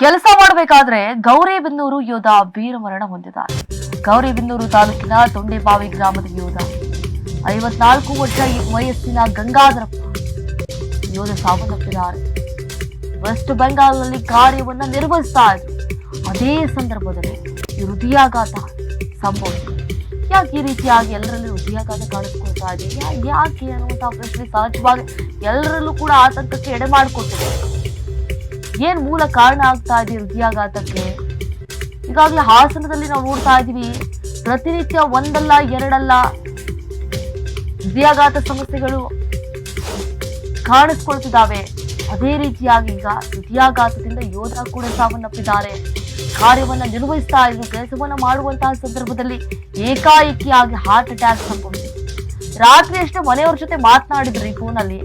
ಕೆಲಸ ಮಾಡಬೇಕಾದ್ರೆ ಗೌರಿಬಿದನೂರು ಯೋಧ ವೀರಮರಣ ಹೊಂದಿದ್ದಾರೆ. ಗೌರಿಬಿದನೂರು ತಾಲೂಕಿನ ತೊಂಡೆಬಾವಿ ಗ್ರಾಮದ ಯೋಧ 54 ವರ್ಷ ವಯಸ್ಸಿನ ಗಂಗಾಧರಪ್ಪ ಯೋಧ ಸಾವನ್ನಪ್ಪಿದ್ದಾರೆ. ವೆಸ್ಟ್ ಬೆಂಗಾಲ್ನಲ್ಲಿ ಕಾರ್ಯವನ್ನ ನಿರ್ವಹಿಸ್ತಾ ಇದ್ರು. ಅದೇ ಸಂದರ್ಭದಲ್ಲಿ ಹೃದಯಾಘಾತ ಸಂಭವಿಸಿದೆ. ಯಾಕೆ ಈ ರೀತಿಯಾಗಿ ಎಲ್ಲರಲ್ಲೂ ಹೃದಯಾಘಾತ ಕಾಣಿಸ್ಕೊಳ್ತಾ ಇದೆ, ಯಾಕೆ ಅನ್ನುವಂತಹ ಪ್ರಶ್ನೆ ಸಹಜವಾಗಿ ಎಲ್ಲರಲ್ಲೂ ಕೂಡ ಆತಂಕಕ್ಕೆ ಎಡೆ ಮಾಡಿಕೊಟ್ಟಿದೆ. ಏನ್ ಮೂಲ ಕಾರಣ ಆಗ್ತಾ ಇದೆ ಹೃದಯಾಘಾತಕ್ಕೆ? ಈಗಾಗಲೇ ಹಾಸನದಲ್ಲಿ ನಾವು ನೋಡ್ತಾ ಇದೀವಿ, ಪ್ರತಿನಿತ್ಯ ಒಂದಲ್ಲ ಎರಡಲ್ಲ ಹೃದಯಾಘಾತ ಸಮಸ್ಯೆಗಳು ಕಾಣಿಸ್ಕೊಳ್ತಿದ್ದಾವೆ. ಅದೇ ರೀತಿಯಾಗಿ ಈಗ ಹೃದಯಾಘಾತದಿಂದ ಯೋಧ ಕೂಡ ಸಾವನ್ನಪ್ಪಿದ್ದಾರೆ. ಕಾರ್ಯವನ್ನ ನಿರ್ವಹಿಸ್ತಾ ಇದ್ರು, ಕೆಲಸವನ್ನ ಮಾಡುವಂತಹ ಸಂದರ್ಭದಲ್ಲಿ ಏಕಾಏಕಿಯಾಗಿ ಹಾರ್ಟ್ ಅಟ್ಯಾಕ್ ಸಂಭವಿಸಿದೆ. ರಾತ್ರಿ ಅಷ್ಟೇ ಮನೆಯವ್ರ ಜೊತೆ ಮಾತನಾಡಿದ್ರಿ ಫೋನಲ್ಲಿ,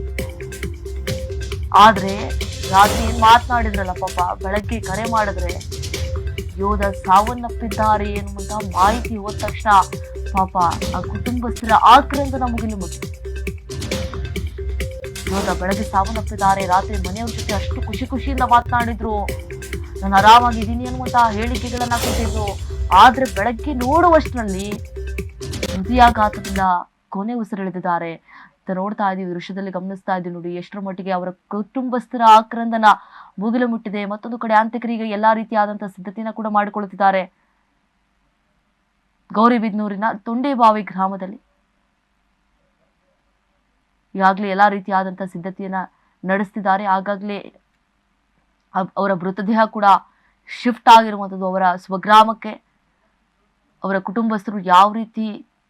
ಆದ್ರೆ ರಾತ್ರಿ ಏನ್ ಮಾತನಾಡಿದ್ರಲ್ಲ ಪಾಪ, ಬೆಳಗ್ಗೆ ಕರೆ ಮಾಡಿದ್ರೆ ಯೋಧ ಸಾವನ್ನಪ್ಪಿದ್ದಾರೆ ಎನ್ನುವಂತಹ ಮಾಹಿತಿ ಹೋದ ತಕ್ಷಣ ಪಾಪ ಆ ಕುಟುಂಬಸ್ಥರ ಆಕ್ರಂದನ ಮುಗಿಲು ಮುಟ್ಟಿದೆ. ಯೋಧ ಬೆಳಗ್ಗೆ ಸಾವನ್ನಪ್ಪಿದ್ದಾರೆ. ರಾತ್ರಿ ಮನೆಯವ್ರ ಜೊತೆ ಅಷ್ಟು ಖುಷಿಯಿಂದ ಮಾತನಾಡಿದ್ರು, ನಾನು ಆರಾಮಾಗಿದ್ದೀನಿ ಅನ್ನುವಂತಹ ಹೇಳಿಕೆಗಳನ್ನ ಕೊಟ್ಟಿದ್ರು. ಆದ್ರೆ ಬೆಳಗ್ಗೆ ನೋಡುವಷ್ಟರಲ್ಲಿ ಹೃದಯಾಘಾತದಿಂದ ಕೊನೆ ಉಸಿರೆಳೆದಿದ್ದಾರೆ. ನೋಡ್ತಾ ಇದೀವಿ, ದೃಶ್ಯದಲ್ಲಿ ಗಮನಿಸ್ತಾ ಇದೀವಿ ನೋಡಿ ಎಷ್ಟರ ಮಟ್ಟಿಗೆ ಅವರ ಕುಟುಂಬಸ್ಥರ ಆಕ್ರಂದನ ಮುಗಿಲು ಮುಟ್ಟಿದೆ. ಮತ್ತೊಂದು ಕಡೆ ಅಂತ್ಯಕ್ರಿಯೆಗೆ ಎಲ್ಲಾ ರೀತಿಯಾದಂತಹ ಸಿದ್ಧತೆಯನ್ನ ಕೂಡ ಮಾಡಿಕೊಳ್ಳುತ್ತಿದ್ದಾರೆ. ಗೌರಿಬಿದನೂರಿನ ತೊಂಡೆಬಾವಿ ಗ್ರಾಮದಲ್ಲಿ ಈಗಾಗಲೇ ಎಲ್ಲಾ ರೀತಿಯಾದಂತಹ ಸಿದ್ಧತೆಯನ್ನ ನಡೆಸ್ತಿದ್ದಾರೆ. ಆಗಾಗ್ಲೇ ಅವರ ಮೃತದೇಹ ಕೂಡ ಶಿಫ್ಟ್ ಆಗಿರುವಂಥದ್ದು ಅವರ ಸ್ವಗ್ರಾಮಕ್ಕೆ. ಅವರ ಕುಟುಂಬಸ್ಥರು ಯಾವ ರೀತಿ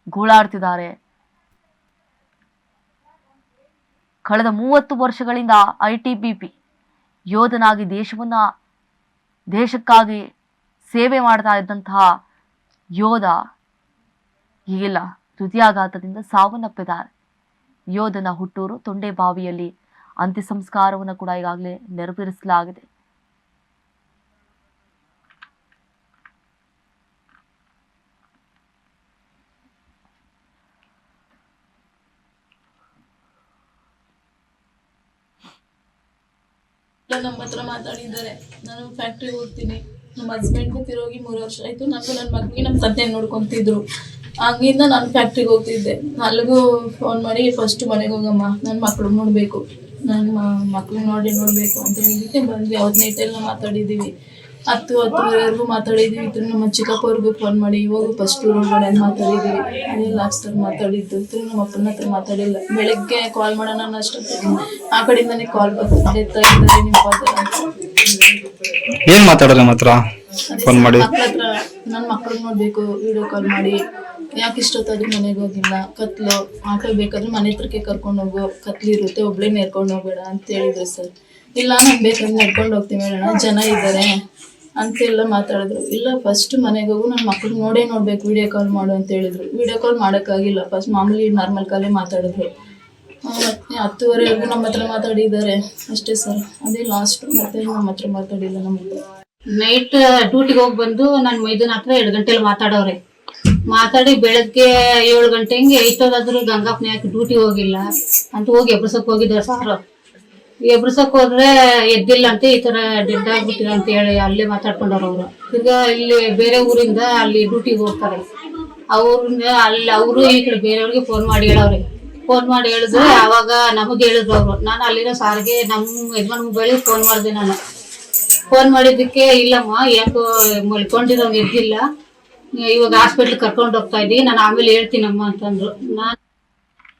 ಗೋಳಾಡ್ತಿದ್ದಾರೆ. ಕಳೆದ 30 ವರ್ಷಗಳಿಂದ ITBP ಯೋಧನಾಗಿ ದೇಶಕ್ಕಾಗಿ ಸೇವೆ ಮಾಡ್ತಾ ಇದ್ದಂತಹ ಯೋಧ ಈಗಿಲ್ಲ ಹೃದಯಾಘಾತದಿಂದ ಸಾವನ್ನಪ್ಪಿದ್ದಾರೆ. ಯೋಧನ ಹುಟ್ಟೂರು ತೊಂಡೆಬಾವಿಯಲ್ಲಿ ಅಂತ್ಯ ಸಂಸ್ಕಾರವನ್ನು ಕೂಡ ಈಗಾಗಲೇ ನೆರವೇರಿಸಲಾಗಿದೆ. ನಮ್ಮ ಹತ್ರ ಮಾತಾಡಿದ್ದಾರೆ. ನಾನು ಫ್ಯಾಕ್ಟ್ರಿಗೆ ಹೋಗ್ತೀನಿ, ನಮ್ಮ ಹಸ್ಬೆಂಡ್ಗೂ ತಿರೋಗಿ 3 ವರ್ಷ ಆಯಿತು. ನನಗೂ ನನ್ನ ಮಗನಿಗೆ ನಮ್ಮ ತಂದೆ ನೋಡ್ಕೊತಿದ್ರು. ಹಂಗಿಂದ ನಾನು ಫ್ಯಾಕ್ಟ್ರಿಗೆ ಹೋಗ್ತಿದ್ದೆ. ಅಲ್ಲಿಗೂ ಫೋನ್ ಮಾಡಿ ಫಸ್ಟ್ ಮನೆಗೆ ಹೋಗಮ್ಮ, ನನ್ನ ಮಕ್ಳು ನೋಡಬೇಕು, ನನ್ನ ಮಕ್ಳು ನೋಡಬೇಕು ಅಂತ ಹೇಳಿದ್ದಕ್ಕೆ ಬಂದ್ವಿ. ಅವತ್ತು ನೈಟೆಲ್ಲ ಮಾತಾಡಿದ್ದೀವಿ. 10-10:30ವರೆಗೂ ಮಾತಾಡಿದ್ದೀವಿ. ನಮ್ಮ ಚಿಕ್ಕಪ್ಪವ್ರಿಗೂ ಫೋನ್ ಮಾಡಿ ಹೋಗು ಫಸ್ಟ್ ಒಳಗಡೆ ಮಾತಾಡಿದ್ದೀವಿ. ಅದೇ ಲಾಸ್ಟ್ ಮಾತಾಡಿದ್ದು. ನಮ್ಮ ಅಪ್ಪನ ಹತ್ರ ಮಾತಾಡಿಲ್ಲ. ಬೆಳಗ್ಗೆ ಕಾಲ್ ಮಾಡೋಣ ಅಷ್ಟೊತ್ತಿಗೆ ಆ ಕಡೆಯಿಂದನೇ ಕಾಲ್ ಬರ್ತಿದ್ದೆ, ಇದ್ದಾರೆ ನಿಮ್ಮ ಫಾದರ್ ಅಂತ. ಏನ್ ಮಾತಾಡೋದು ನಮ್ಮ ಹತ್ರ ಫೋನ್ ಮಾಡಿ? ಮಕ್ಳ ಹತ್ರ ನನ್ನ ಮಕ್ಳಿಗೆ ನೋಡ್ಬೇಕು, ವಿಡಿಯೋ ಕಾಲ್ ಮಾಡಿ, ಯಾಕೆ ಇಷ್ಟೊತ್ತಾದ್ರೂ ಮನೆಗೆ ಹೋಗಿಲ್ಲ, ಕತ್ಲು ಆಟೋ ಬೇಕಾದ್ರೆ ಮನೆ ಹತ್ರಕ್ಕೆ ಕರ್ಕೊಂಡು ಹೋಗು, ಕತ್ಲು ಇರುತ್ತೆ, ಒಬ್ಳೇ ನೇರ್ಕೊಂಡು ಹೋಗ್ಬೇಡ ಅಂತ ಹೇಳಿದ್ರು ಸರ್. ಇಲ್ಲ ನಾನು ಬೇಕಾದ್ರೆ ನಡ್ಕೊಂಡು ಹೋಗ್ತೀವಿ ಹೇಳೋಣ, ಜನ ಇದ್ದಾರೆ ಅಂತೆಲ್ಲ ಮಾತಾಡಿದ್ರು. ಇಲ್ಲ ಫಸ್ಟ್ ಮನೆಗೆ ಹೋಗು, ನನ್ನ ಮಕ್ಳಿಗೆ ನೋಡ್ಬೇಕು, ವಿಡಿಯೋ ಕಾಲ್ ಮಾಡು ಅಂತ ಹೇಳಿದ್ರು. ವಿಡಿಯೋ ಕಾಲ್ ಮಾಡೋಕ್ಕಾಗಿಲ್ಲ. ಫಸ್ಟ್ ಮಾಮೂಲಿ ನಾರ್ಮಲ್ ಕಾಲೇ ಮಾತಾಡಿದ್ರು. ಮತ್ತೆ 10:30ವರೆಗೂ ನಮ್ಮ ಹತ್ರ ಮಾತಾಡಿದ್ದಾರೆ ಅಷ್ಟೇ ಸರ್. ಅದೇ ಲಾಸ್ಟ್, ಮತ್ತೆ ನಮ್ಮ ಹತ್ರ ಮಾತಾಡಿಲ್ಲ. ನಮ್ಗೆ ನೈಟ್ ಡ್ಯೂಟಿಗೆ ಹೋಗಿ ಬಂದು ನನ್ನ ಮೈದನ ಹತ್ರ 2 ಗಂಟೆಲಿ ಮಾತಾಡೋರೆ. ಮಾತಾಡಿ ಬೆಳಗ್ಗೆ 7 ಗಂಟೆ ಹಿಂಗೆ ಐತೋದಾದ್ರು ಗಂಗಪ್ಪನ ಯಾಕೆ ಡ್ಯೂಟಿ ಹೋಗಿಲ್ಲ ಅಂತ ಹೋಗಿ ಎಬ್ರಸಕ್ ಹೋಗಿದ್ದಾರೆ ಸಾರು. ಎಬ್ರಸಕ್ ಹೋದ್ರೆ ಎದ್ದಿಲ್ಲ ಅಂತ, ಈ ತರ ಡೆಡ್ ಆಗ್ಬಿಟ್ಟಿರ ಅಂತ ಹೇಳಿ ಅಲ್ಲೇ ಮಾತಾಡ್ಕೊಂಡವ್ರು ಅವರು. ಈಗ ಇಲ್ಲಿ ಬೇರೆ ಊರಿಂದ ಅಲ್ಲಿ ಡ್ಯೂಟಿಗೆ ಹೋಗ್ತಾರೆ. ಅವ್ರನ್ನ ಅಲ್ಲಿ ಅವರು ಈ ಕಡೆ ಬೇರೆಯವ್ರಿಗೆ ಫೋನ್ ಮಾಡಿ ಹೇಳವ್ರೆ. ಫೋನ್ ಮಾಡಿ ಹೇಳಿದ್ರೆ ಅವಾಗ ನಮಗೆ ಹೇಳಿದ್ರು ಅವರು. ನಾನು ಅಲ್ಲಿರೋ ಸಾರಿಗೆ ನಮ್ಮ ಯಜಮಾನ್ ಮೊಬೈಲಿಗೆ ಫೋನ್ ಮಾಡಿದೆ. ನಾನು ಫೋನ್ ಮಾಡಿದ್ದಕ್ಕೆ ಇಲ್ಲಮ್ಮ ಯಾಕೋ ಮಲ್ಕೊಂಡಿರೋಂಗೆ ಎದ್ದಿಲ್ಲ, ಇವಾಗ ಹಾಸ್ಪಿಟ್ಲಿಗೆ ಕರ್ಕೊಂಡು ಹೋಗ್ತಾ ಇದ್ದೀವಿ, ನಾನು ಆಮೇಲೆ ಹೇಳ್ತೀನಮ್ಮ ಅಂತಂದ್ರು. ನಾನು